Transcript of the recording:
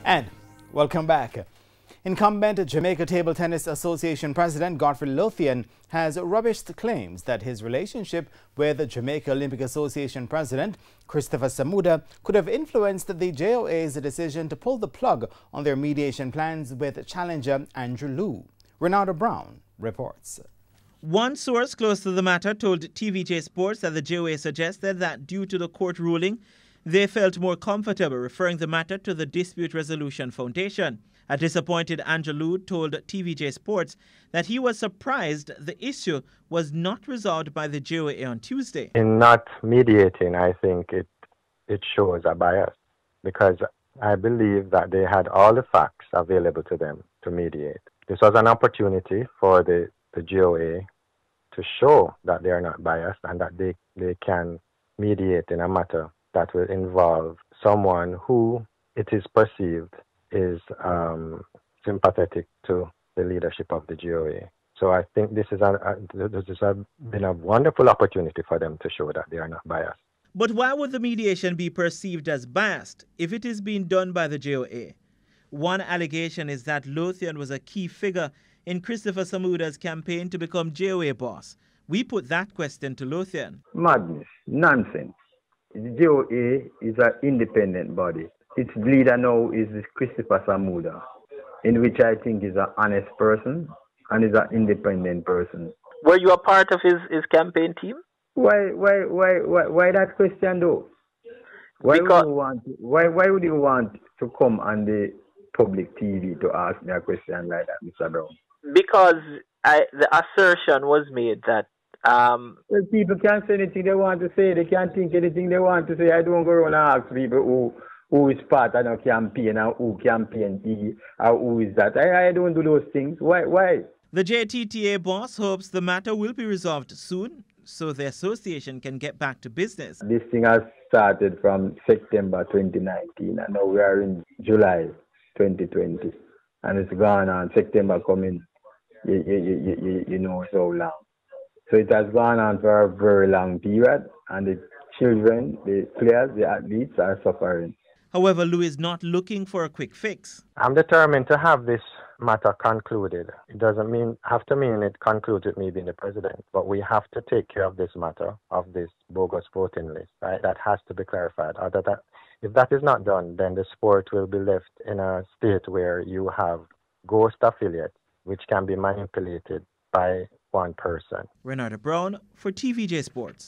And welcome back. Incumbent Jamaica Table Tennis Association President Godfrey Lothian has rubbished claims that his relationship with Jamaica Olympic Association President Christopher Samuda could have influenced the JOA's decision to pull the plug on their mediation plans with challenger Andrew Liu. Renata Brown reports. One source close to the matter told TVJ Sports that the JOA suggested that due to the court ruling, they felt more comfortable referring the matter to the Dispute Resolution Foundation. A disappointed Andrew Liu told TVJ Sports that he was surprised the issue was not resolved by the JOA on Tuesday. In not mediating, I think it shows a bias, because I believe that they had all the facts available to them to mediate. This was an opportunity for the JOA to show that they are not biased and that they can mediate in a matter that will involve someone who it is perceived is sympathetic to the leadership of the JOA. So I think this has been a wonderful opportunity for them to show that they are not biased. But why would the mediation be perceived as biased if it is being done by the JOA? One allegation is that Lothian was a key figure in Christopher Samuda's campaign to become JOA boss. We put that question to Lothian. Madness, nonsense. The JOA is an independent body. Its leader now is Christopher Samuda, in which I think is an honest person and is an independent person. Were you a part of his campaign team? Why that question though? Why would you want to come on the public TV to ask me a question like that, Mr. Brown? Because the assertion was made that well, people can say anything they want to say. They can think anything they want to say. I don't go around and ask people who is part of a campaign and who campaign he or who is that. I don't do those things. Why? The JTTA boss hopes the matter will be resolved soon so the association can get back to business. This thing has started from September 2019 and now we are in July 2020 and it's gone on. September coming, you know so long. So it has gone on for a very long period and the children, the players, the athletes are suffering. However, Liu is not looking for a quick fix. I'm determined to have this matter concluded. It doesn't have to mean it concludes with me being the president, but we have to take care of this matter of this bogus voting list. Right? That has to be clarified. If that is not done, then the sport will be left in a state where you have ghost affiliates which can be manipulated by one person. Renata Brown for TVJ Sports.